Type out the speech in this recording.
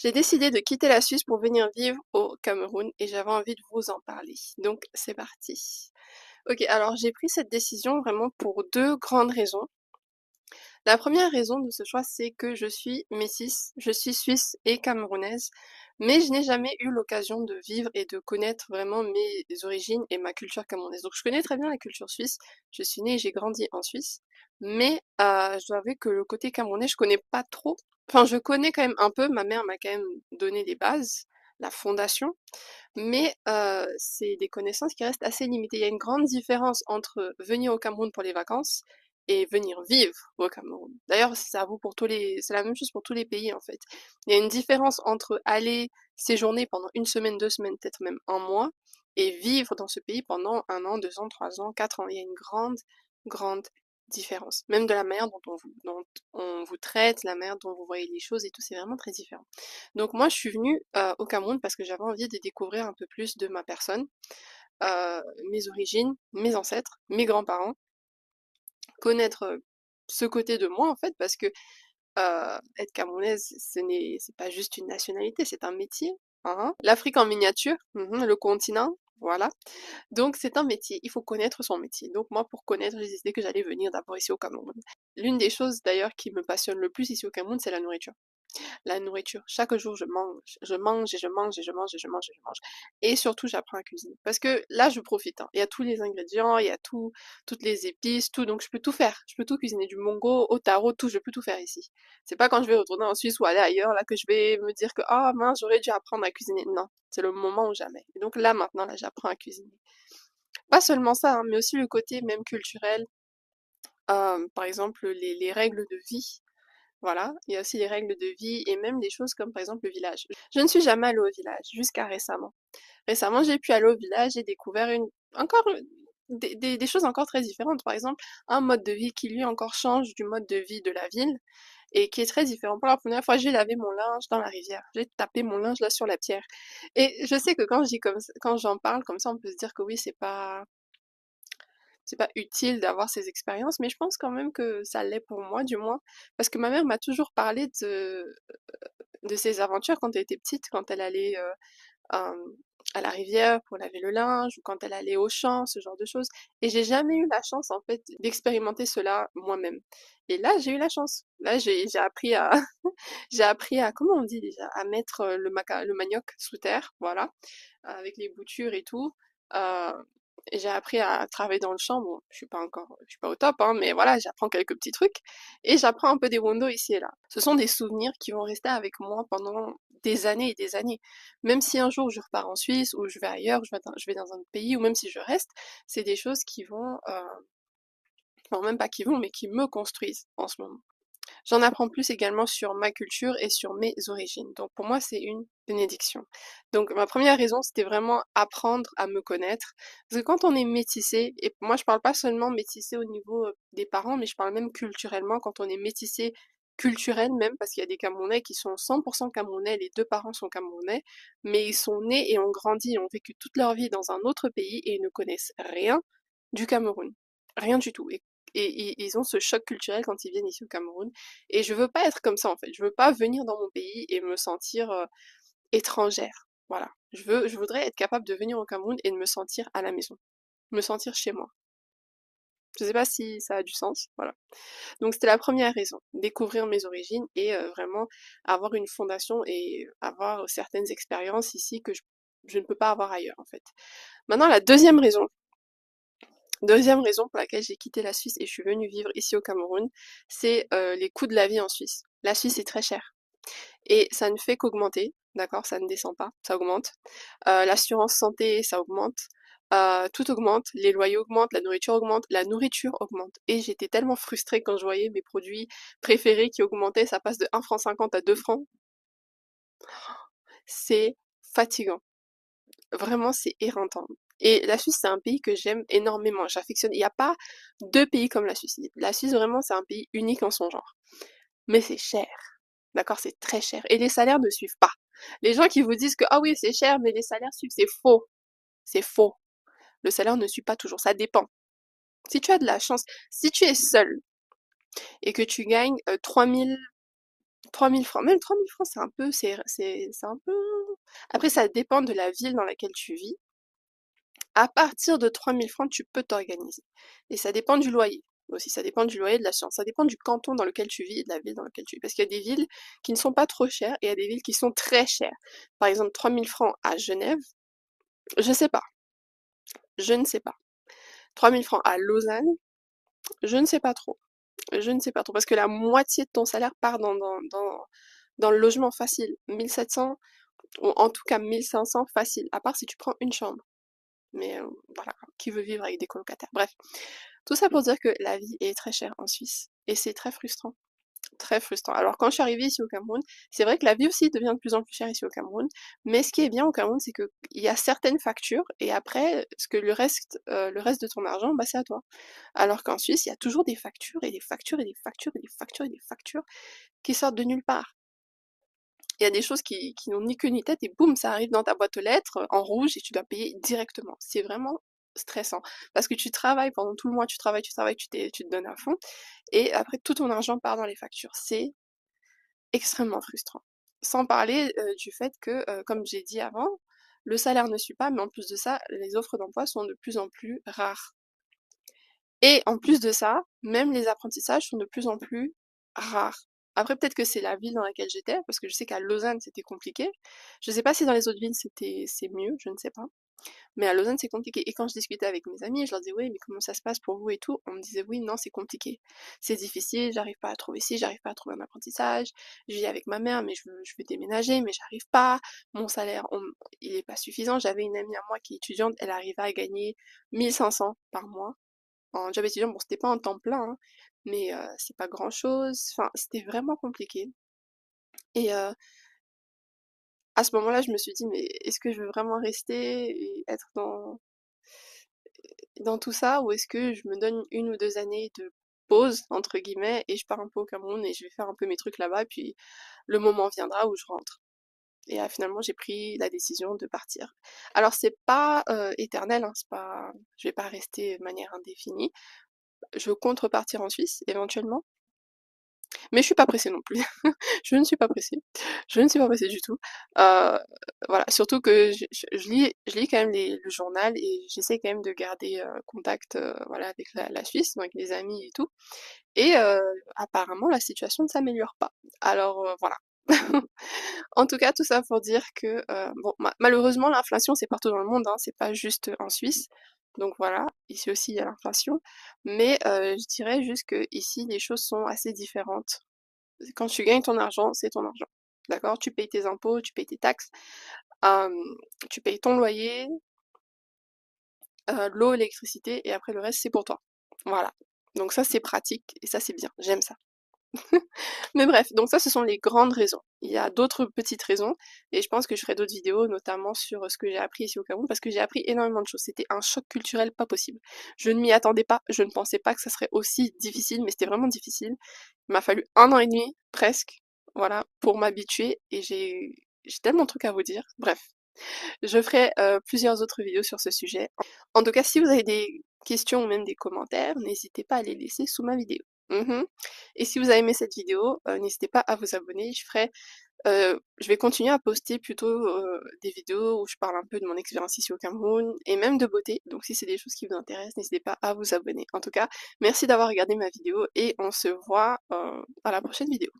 J'ai décidé de quitter la Suisse pour venir vivre au Cameroun et j'avais envie de vous en parler. Donc c'est parti. Ok, alors j'ai pris cette décision vraiment pour deux grandes raisons. La première raison de ce choix, c'est que je suis métisse, je suis suisse et camerounaise, mais je n'ai jamais eu l'occasion de vivre et de connaître vraiment mes origines et ma culture camerounaise. Donc je connais très bien la culture suisse, je suis née et j'ai grandi en Suisse, mais je dois avouer que le côté camerounais, je connais pas trop. Enfin, je connais quand même un peu, ma mère m'a quand même donné les bases, la fondation, mais c'est des connaissances qui restent assez limitées. Il y a une grande différence entre venir au Cameroun pour les vacances et venir vivre au Cameroun. D'ailleurs, ça vaut pour c'est la même chose pour tous les pays en fait. Il y a une différence entre aller séjourner pendant une semaine, 2 semaines, peut-être même un mois, et vivre dans ce pays pendant 1 an, 2 ans, 3 ans, 4 ans. Il y a une grande différence. Même de la manière dont on vous traite, la manière dont vous voyez les choses et tout, c'est vraiment très différent. Donc moi, je suis venue au Cameroun parce que j'avais envie de découvrir un peu plus de ma personne, mes origines, mes ancêtres, mes grands-parents, connaître ce côté de moi en fait, parce que être camerounaise, c'est pas juste une nationalité, c'est un métier. Hein. L'Afrique en miniature, le continent, voilà. Donc c'est un métier, il faut connaître son métier. Donc moi, pour connaître, j'ai décidé que j'allais venir d'abord ici au Cameroun. L'une des choses d'ailleurs qui me passionne le plus ici au Cameroun, c'est la nourriture. La nourriture. Chaque jour, je mange et je mange et je mange et je mange et je mange. Et surtout, j'apprends à cuisiner. Parce que là, je profite, hein. Il y a tous les ingrédients, il y a toutes les épices, tout. Donc, je peux tout faire. Je peux tout cuisiner. Du mongo au taro, tout. Je peux tout faire ici. C'est pas quand je vais retourner en Suisse ou aller ailleurs, là, que je vais me dire que, ah, mince, j'aurais dû apprendre à cuisiner. Non. C'est le moment ou jamais. Et donc là, maintenant, là, j'apprends à cuisiner. Pas seulement ça, hein, mais aussi le côté même culturel. Par exemple, les règles de vie. Voilà, il y a aussi les règles de vie et même des choses comme par exemple le village. Je ne suis jamais allée au village jusqu'à récemment. Récemment, j'ai pu aller au village et découvert encore des choses encore très différentes. Par exemple, un mode de vie qui lui encore change du mode de vie de la ville et qui est très différent. Pour la première fois, j'ai lavé mon linge dans la rivière. J'ai tapé mon linge là sur la pierre. Et je sais que quand j'en parle comme ça, on peut se dire que oui, c'est pas utile d'avoir ces expériences, mais je pense quand même que ça l'est pour moi, du moins, parce que ma mère m'a toujours parlé de ses aventures quand elle était petite, quand elle allait à la rivière pour laver le linge, ou quand elle allait au champ, ce genre de choses. Et j'ai jamais eu la chance, en fait, d'expérimenter cela moi-même. Et là, j'ai eu la chance. Là, j'ai appris à, j'ai appris à, comment on dit déjà, à mettre le manioc sous terre, voilà, avec les boutures et tout. Euh, et j'ai appris à travailler dans le champ. Bon, je suis pas au top, hein, mais voilà, j'apprends quelques petits trucs. Et j'apprends un peu des rondos ici et là. Ce sont des souvenirs qui vont rester avec moi pendant des années et des années. Même si un jour je repars en Suisse ou je vais ailleurs, je vais dans un autre pays, ou même si je reste, c'est des choses qui vont, enfin même pas qui vont, mais qui me construisent en ce moment. J'en apprends plus également sur ma culture et sur mes origines. Donc pour moi, c'est une bénédiction. Donc ma première raison, c'était vraiment apprendre à me connaître. Parce que quand on est métissé, et moi je parle pas seulement métissé au niveau des parents, mais je parle même culturellement, quand on est métissé culturel même, parce qu'il y a des Camerounais qui sont 100% Camerounais, les deux parents sont Camerounais, mais ils sont nés et ont grandi et ont vécu toute leur vie dans un autre pays et ils ne connaissent rien du Cameroun. Rien du tout. Et ils ont ce choc culturel quand ils viennent ici au Cameroun. Et je veux pas être comme ça en fait. Je veux pas venir dans mon pays et me sentir étrangère. Voilà. Je voudrais être capable de venir au Cameroun et de me sentir à la maison. Me sentir chez moi. Je sais pas si ça a du sens. Voilà. Donc c'était la première raison. Découvrir mes origines et vraiment avoir une fondation et avoir certaines expériences ici que je ne peux pas avoir ailleurs en fait. Maintenant, la deuxième raison pour laquelle j'ai quitté la Suisse et je suis venue vivre ici au Cameroun, c'est les coûts de la vie en Suisse. La Suisse est très chère et ça ne fait qu'augmenter, d'accord? Ça ne descend pas, ça augmente. L'assurance santé, ça augmente. Tout augmente, les loyers augmentent, la nourriture augmente. Et j'étais tellement frustrée quand je voyais mes produits préférés qui augmentaient, ça passe de 1,50 franc à 2 francs. C'est fatigant. Vraiment, c'est éreintant. Et la Suisse, c'est un pays que j'aime énormément. J'affectionne. Il n'y a pas deux pays comme la Suisse. La Suisse, vraiment, c'est un pays unique en son genre. Mais c'est cher. D'accord? C'est très cher. Et les salaires ne suivent pas. Les gens qui vous disent que, ah oui, c'est cher, mais les salaires suivent, c'est faux. C'est faux. Le salaire ne suit pas toujours. Ça dépend. Si tu as de la chance, si tu es seul et que tu gagnes 3 000 3000 francs. Même 3000 francs, c'est un peu, c'est un peu... Après, ça dépend de la ville dans laquelle tu vis. À partir de 3000 francs, tu peux t'organiser. Et ça dépend du loyer aussi, ça dépend du loyer, de la l'assurance, ça dépend du canton dans lequel tu vis et de la ville dans laquelle tu vis. Parce qu'il y a des villes qui ne sont pas trop chères et il y a des villes qui sont très chères. Par exemple, 3000 francs à Genève, je sais pas, je ne sais pas. 3000 francs à Lausanne, je ne sais pas trop. Je ne sais pas trop, parce que la moitié de ton salaire part dans le logement facile. 1700, ou en tout cas 1500 facile, à part si tu prends une chambre. Mais voilà, qui veut vivre avec des colocataires? Bref, tout ça pour dire que la vie est très chère en Suisse. Et c'est très frustrant. Très frustrant. Alors quand je suis arrivée ici au Cameroun, c'est vrai que la vie aussi devient de plus en plus chère ici au Cameroun. Mais ce qui est bien au Cameroun, c'est que il y a certaines factures et après, ce que le reste de ton argent, bah c'est à toi. Alors qu'en Suisse, il y a toujours des factures et des factures et des factures et des factures et des factures qui sortent de nulle part. Il y a des choses qui n'ont ni queue ni tête et boum, ça arrive dans ta boîte aux lettres en rouge et tu dois payer directement. C'est vraiment stressant parce que tu travailles pendant tout le mois, tu te donnes à fond et après tout ton argent part dans les factures. C'est extrêmement frustrant. Sans parler du fait que, comme j'ai dit avant, le salaire ne suit pas, mais en plus de ça, les offres d'emploi sont de plus en plus rares. Et en plus de ça, même les apprentissages sont de plus en plus rares. Après, peut-être que c'est la ville dans laquelle j'étais, parce que je sais qu'à Lausanne, c'était compliqué. Je sais pas si dans les autres villes, c'est mieux, je ne sais pas. Mais à Lausanne, c'est compliqué. Et quand je discutais avec mes amis, je leur disais, oui, mais comment ça se passe pour vous et tout? On me disait, oui, non, c'est compliqué. C'est difficile, j'arrive pas à trouver ci, j'arrive pas à trouver un apprentissage. Je vis avec ma mère, mais je veux déménager, mais j'arrive pas. Mon salaire, il est pas suffisant. J'avais une amie à moi qui est étudiante, elle arrivait à gagner 1500 par mois en job étudiant. Bon, c'était pas en temps plein, hein, mais c'est pas grand-chose. Enfin, c'était vraiment compliqué. Et à ce moment-là, je me suis dit, mais est-ce que je veux vraiment rester et être dans tout ça, ou est-ce que je me donne 1 ou 2 années de pause, entre guillemets, et je pars un peu au Cameroun et je vais faire un peu mes trucs là-bas, puis le moment viendra où je rentre. Et finalement, j'ai pris la décision de partir. Alors, c'est pas éternel, hein, c'est pas, je vais pas rester de manière indéfinie. Je compte repartir en Suisse, éventuellement. Mais je suis pas pressée non plus. Je ne suis pas pressée. Je ne suis pas pressée du tout. Euh, voilà, surtout que je lis quand même le journal et j'essaie quand même de garder contact voilà, avec la Suisse, donc avec les amis et tout. Et apparemment, la situation ne s'améliore pas. Alors voilà. En tout cas, tout ça pour dire que bon, malheureusement, l'inflation c'est partout dans le monde, hein, c'est pas juste en Suisse. Donc voilà, ici aussi il y a l'inflation, mais je dirais juste que ici les choses sont assez différentes. Quand tu gagnes ton argent, c'est ton argent. D'accord? Tu payes tes impôts, tu payes tes taxes, euh, tu payes ton loyer, l'eau, l'électricité, et après le reste, c'est pour toi. Voilà. Donc ça, c'est pratique, et ça, c'est bien. J'aime ça. Mais bref, donc ça, ce sont les grandes raisons. Il y a d'autres petites raisons, et je pense que je ferai d'autres vidéos, notamment sur ce que j'ai appris ici au Cameroun, parce que j'ai appris énormément de choses. C'était un choc culturel pas possible. Je ne m'y attendais pas, je ne pensais pas que ça serait aussi difficile, mais c'était vraiment difficile. Il m'a fallu 1 an et demi, presque, voilà, pour m'habituer, et j'ai tellement de trucs à vous dire. Bref, je ferai plusieurs autres vidéos sur ce sujet. En tout cas, si vous avez des questions ou même des commentaires, n'hésitez pas à les laisser sous ma vidéo. Mhm. Et si vous avez aimé cette vidéo, n'hésitez pas à vous abonner. Je vais continuer à poster plutôt des vidéos où je parle un peu de mon expérience ici au Cameroun et même de beauté. Donc si c'est des choses qui vous intéressent, n'hésitez pas à vous abonner. En tout cas, merci d'avoir regardé ma vidéo et on se voit à la prochaine vidéo.